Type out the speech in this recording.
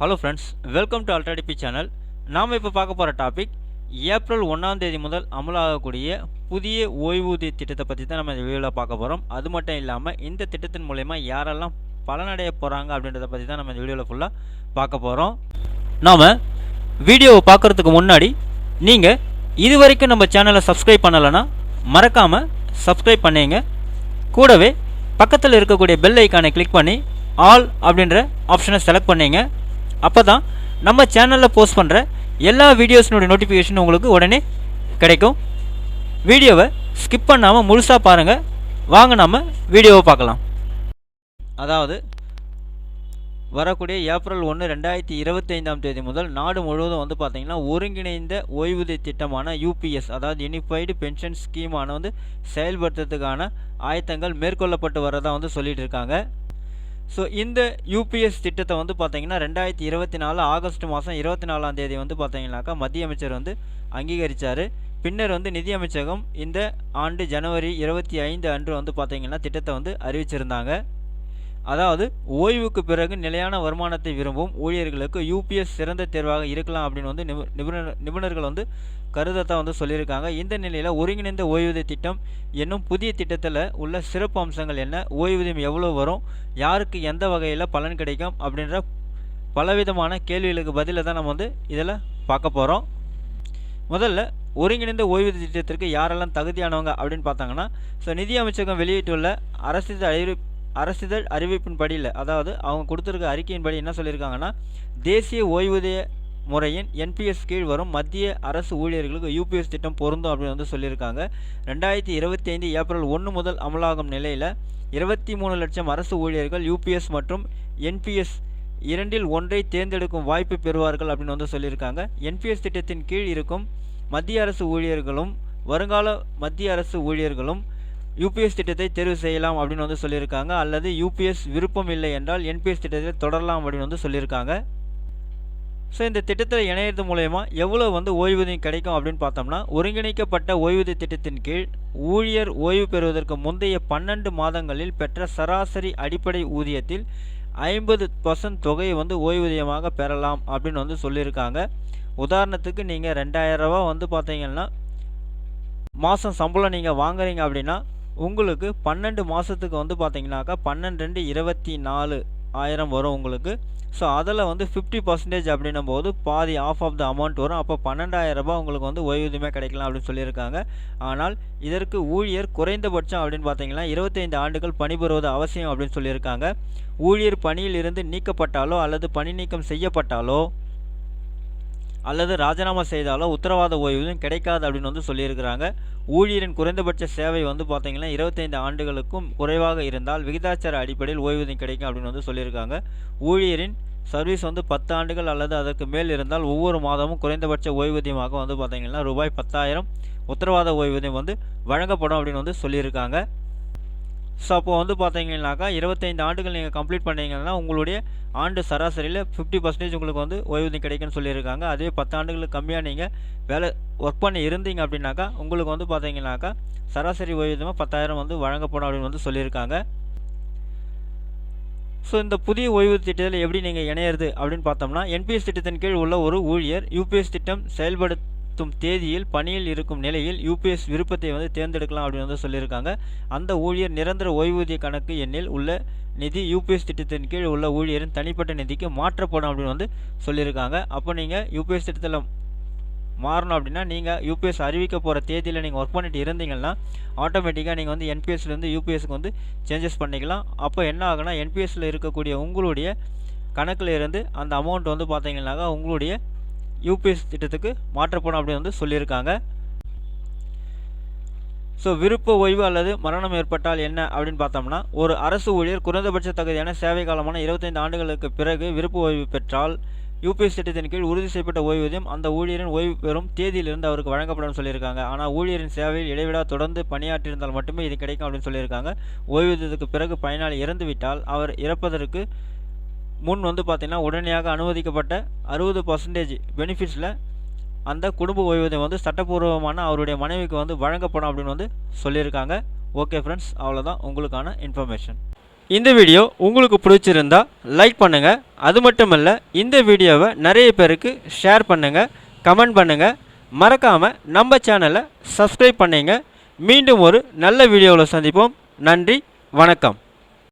Hello friends, welcome to அல்ட்ராடிபி channel. நாம் இப்போ பார்க்க போகிற டாபிக் ஏப்ரல் 1ஆம் தேதி முதல் அமலாகக்கூடிய புதிய ஓய்வூதிய திட்டத்தை பற்றி தான் நம்ம இந்த வீடியோவில் பார்க்க போகிறோம். அது மட்டும் இல்லாமல் இந்த திட்டத்தின் மூலயமா யாரெல்லாம் பலனடைய போகிறாங்க அப்படின்றத பற்றி தான் நம்ம இந்த வீடியோவில் ஃபுல்லாக பார்க்க போகிறோம். நாம் வீடியோவை பார்க்குறதுக்கு முன்னாடி நீங்கள் இது வரைக்கும் நம்ம சேனலை சப்ஸ்கிரைப் பண்ணலைன்னா மறக்காமல் சப்ஸ்கிரைப் பண்ணிங்க. கூடவே பக்கத்தில் இருக்கக்கூடிய பெல் ஐக்கானை கிளிக் பண்ணி ஆல் அப்படின்ற ஆப்ஷனை செலக்ட் பண்ணிங்க. அப்போ தான் நம்ம சேனலில் போஸ்ட் பண்ணுற எல்லா வீடியோஸினுடைய நோட்டிஃபிகேஷன் உங்களுக்கு உடனே கிடைக்கும். வீடியோவை ஸ்கிப் பண்ணாமல் முழுசாக பாருங்கள். வாங்க நம்ம வீடியோவை பார்க்கலாம். அதாவது வரக்கூடிய ஏப்ரல் 1, 2025ஆம் தேதி முதல் நாடு முழுவதும் பார்த்திங்கன்னா ஒருங்கிணைந்த ஓய்வூதிய திட்டமான யூபிஎஸ், அதாவது யூனிஃபைடு பென்ஷன் ஸ்கீமான செயல்படுத்துறதுக்கான ஆயத்தங்கள் மேற்கொள்ளப்பட்டு வரதான் சொல்லிட்டு இருக்காங்க. ஸோ இந்த யூபிஎஸ் திட்டத்தை பார்த்திங்கன்னா 2024 ஆகஸ்ட் மாதம் 24ஆம் தேதி பார்த்திங்கனாக்கா மத்திய அமைச்சர் அங்கீகரித்தார். பின்னர் நிதி அமைச்சகம் இந்த ஆண்டு ஜனவரி 25 அன்று பார்த்திங்கன்னா திட்டத்தை அறிவிச்சிருந்தாங்க. அதாவது ஓய்வுக்கு பிறகு நிலையான வருமானத்தை விரும்பும் ஊழியர்களுக்கு யூபிஎஸ் சிறந்த தேர்வாக இருக்கலாம் அப்படின்னு நிபுணர்கள் கருதத்தான் சொல்லியிருக்காங்க. இந்த நிலையில் ஒருங்கிணைந்த ஓய்வூதிய திட்டம் என்னும் புதிய திட்டத்தில் உள்ள சிறப்பு அம்சங்கள் என்ன, ஓய்வூதியம் எவ்வளோ வரும், யாருக்கு எந்த வகையில் பலன் கிடைக்கும் அப்படின்ற பலவிதமான கேள்விகளுக்கு பதிலை தான் நம்ம இதில் பார்க்க போகிறோம். முதல்ல ஒருங்கிணைந்த ஓய்வூதிய திட்டத்திற்கு யாரெல்லாம் தகுதியானவங்க அப்படின்னு பார்த்தாங்கன்னா, ஸோ நிதி அமைச்சகம் வெளியிட்டுள்ள அரசிதழ் அறிவிப்பின்படி இல்லை, அதாவது அவங்க கொடுத்துருக்க அறிக்கையின்படி என்ன சொல்லியிருக்காங்கன்னா, தேசிய ஓய்வூதிய முறையின் என்பிஎஸ் கீழ் வரும் மத்திய அரசு ஊழியர்களுக்கு யூபிஎஸ் திட்டம் பொருந்தும் அப்படின்னு சொல்லியிருக்காங்க. 2025 ஏப்ரல் 1 முதல் அமலாகும் நிலையில் 23 லட்சம் அரசு ஊழியர்கள் யூபிஎஸ் மற்றும் என்பிஎஸ் இரண்டில் ஒன்றை தேர்ந்தெடுக்கும் வாய்ப்பு பெறுவார்கள் அப்படின்னு சொல்லியிருக்காங்க. என்பிஎஸ் திட்டத்தின் கீழ் இருக்கும் மத்திய அரசு ஊழியர்களும் வருங்கால மத்திய அரசு ஊழியர்களும் யூபிஎஸ் திட்டத்தை தேர்வு செய்யலாம் அப்படின்னு சொல்லியிருக்காங்க. அல்லது யூபிஎஸ் விருப்பம் இல்லை என்றால் என்பிஎஸ் திட்டத்தை தொடரலாம் அப்படின்னு சொல்லியிருக்காங்க. ஸோ இந்த திட்டத்தில் இணையது மூலயமா எவ்வளோ ஓய்வூதியம் கிடைக்கும் அப்படின்னு பார்த்தோம்னா, ஒருங்கிணைக்கப்பட்ட ஓய்வூதிய திட்டத்தின் கீழ் ஊழியர் ஓய்வு பெறுவதற்கு முந்தைய 12 மாதங்களில் பெற்ற சராசரி அடிப்படை ஊதியத்தில் 50% தொகையை ஓய்வூதியமாக பெறலாம் அப்படின்னு சொல்லியிருக்காங்க. உதாரணத்துக்கு நீங்கள் 2000 ரூபா பார்த்தீங்கன்னா மாதம் சம்பளம் நீங்கள் வாங்குறீங்க அப்படின்னா உங்களுக்கு 12 மாதத்துக்கு பார்த்தீங்கன்னாக்கா 12 24,000 வரும் உங்களுக்கு. ஸோ அதில் 50% அப்படின்னும் போது பாதி ஆஃப் த அமௌண்ட் வரும். அப்போ 12,000 ரூபாய் உங்களுக்கு ஓய்வூதியமே கிடைக்கலாம் அப்படின்னு சொல்லியிருக்காங்க. ஆனால் இதற்கு ஊழியர் குறைந்தபட்சம் அப்படின்னு பார்த்தீங்கன்னா 25 ஆண்டுகள் பணிபுரிவது அவசியம் அப்படின்னு சொல்லியிருக்காங்க. ஊழியர் பணியில் இருந்து நீக்கப்பட்டாலோ அல்லது பணி நீக்கம் செய்யப்பட்டாலோ அல்லது ராஜினாமா செய்தாலோ உத்தரவாத ஓய்வூதியம் கிடைக்காது அப்படின்னு சொல்லியிருக்கிறாங்க. ஊழியரின் குறைந்தபட்ச சேவை பார்த்தீங்கன்னா 25 ஆண்டுகளுக்கும் குறைவாக இருந்தால் விகிதாச்சார அடிப்படையில் ஓய்வூதியம் கிடைக்கும் அப்படின்னு சொல்லியிருக்காங்க. ஊழியரின் சர்வீஸ் 10 ஆண்டுகள் அல்லது அதற்கு மேல் இருந்தால் ஒவ்வொரு மாதமும் குறைந்தபட்ச ஓய்வூதியமாக பார்த்தீங்கன்னா ரூபாய் 10,000 உத்தரவாத ஓய்வூதியம் வழங்கப்படும் அப்படின்னு சொல்லியிருக்காங்க. ஸோ அப்போ பார்த்தீங்கன்னாக்கா 25 ஆண்டுகள் நீங்கள் கம்ப்ளீட் பண்ணீங்கன்னா உங்களுடைய ஆண்டு சராசரியில் 50% உங்களுக்கு ஓய்வூதியம் கிடைக்குன்னு சொல்லியிருக்காங்க. அதே 10 ஆண்டுகளுக்கு கம்மியாக நீங்கள் வேலை ஒர்க் பண்ணி இருந்தீங்க அப்படின்னாக்கா உங்களுக்கு பார்த்தீங்கன்னாக்கா சராசரி ஓய்வூதியமாக 10,000 வழங்கப்படும் அப்படின்னு சொல்லியிருக்காங்க. ஸோ இந்த புதிய ஓய்வூதிய திட்டத்தில் எப்படி நீங்கள் இணையிறது அப்படின்னு பார்த்தோம்னா, என்பிஎஸ் திட்டத்தின் கீழ் உள்ள ஒரு ஊழியர் யூபிஎஸ் திட்டம் செயல்படுத்தும் தேதியில் பணியில் இருக்கும் நிலையில் யூபிஎஸ் விருப்பத்தை தேர்ந்தெடுக்கலாம் அப்படின்னு சொல்லியிருக்காங்க. அந்த ஊழியர் நிரந்தர ஓய்வூதிய கணக்கு எண்ணில் உள்ள நிதி யூபிஎஸ் திட்டத்தின் கீழ் உள்ள ஊழியரின் தனிப்பட்ட நிதிக்கு மாற்றப்படும் அப்படின்னு சொல்லியிருக்காங்க. அப்போ நீங்கள் யூபிஎஸ் திட்டத்தில் மாறணும் அப்படின்னா நீங்கள் யூபிஎஸ் அறிவிக்க போகிற தேதியில் நீங்கள் ஒர்க் பண்ணிட்டு இருந்தீங்கன்னா ஆட்டோமேட்டிக்காக நீங்கள் என்பிஎஸ்லேருந்து யூபிஎஸ்க்கு சேஞ்சஸ் பண்ணிக்கலாம். அப்போ என்ன ஆகுனா, என்பிஎஸ்சில் இருக்கக்கூடிய உங்களுடைய கணக்கில் இருந்து அந்த அமௌண்ட் பார்த்தீங்கன்னாக்கா உங்களுடைய யூபிஎஸ் திட்டத்துக்கு மாற்றப்படும் அப்படின்னு சொல்லியிருக்காங்க. ஸோ விருப்ப ஓய்வு அல்லது மரணம் ஏற்பட்டால் என்ன அப்படின்னு பார்த்தோம்னா, ஒரு அரசு ஊழியர் குறைந்தபட்ச தகுதியான சேவை காலமான 25 ஆண்டுகளுக்கு பிறகு விருப்ப ஓய்வு பெற்றால் யூபிஎஸ் திட்டத்தின் கீழ் உறுதி செய்யப்பட்ட ஓய்வூதியம் அந்த ஊழியரின் ஓய்வு பெறும் தேதியிலிருந்து அவருக்கு வழங்கப்படும் சொல்லியிருக்காங்க. ஆனால் ஊழியரின் சேவையில் இடைவிடா தொடர்ந்து பணியாற்றியிருந்தால் மட்டுமே இது கிடைக்கும் அப்படின்னு சொல்லியிருக்காங்க. ஓய்வூதியத்துக்கு பிறகு பயனாளி இறந்துவிட்டால் அவர் இறப்பதற்கு முன் பார்த்தீங்கன்னா உடனடியாக அனுமதிக்கப்பட்ட 60% பெனிஃபிட்ஸில் அந்த குடும்ப ஓய்வூதியம் சட்டப்பூர்வமான அவருடைய மனைவிக்கு வழங்கப்படும் அப்படின்னு சொல்லியிருக்காங்க. ஓகே ஃப்ரெண்ட்ஸ், அவ்வளோதான் உங்களுக்கான இன்ஃபர்மேஷன். இந்த வீடியோ உங்களுக்கு பிடிச்சிருந்தா லைக் பண்ணுங்கள். அது மட்டும் இல்லை, இந்த வீடியோவை நிறைய பேருக்கு ஷேர் பண்ணுங்கள், கமெண்ட் பண்ணுங்கள். மறக்காமல் நம்ம சேனலை சப்ஸ்கிரைப் பண்ணுங்க. மீண்டும் ஒரு நல்ல வீடியோவில் சந்திப்போம். நன்றி, வணக்கம்.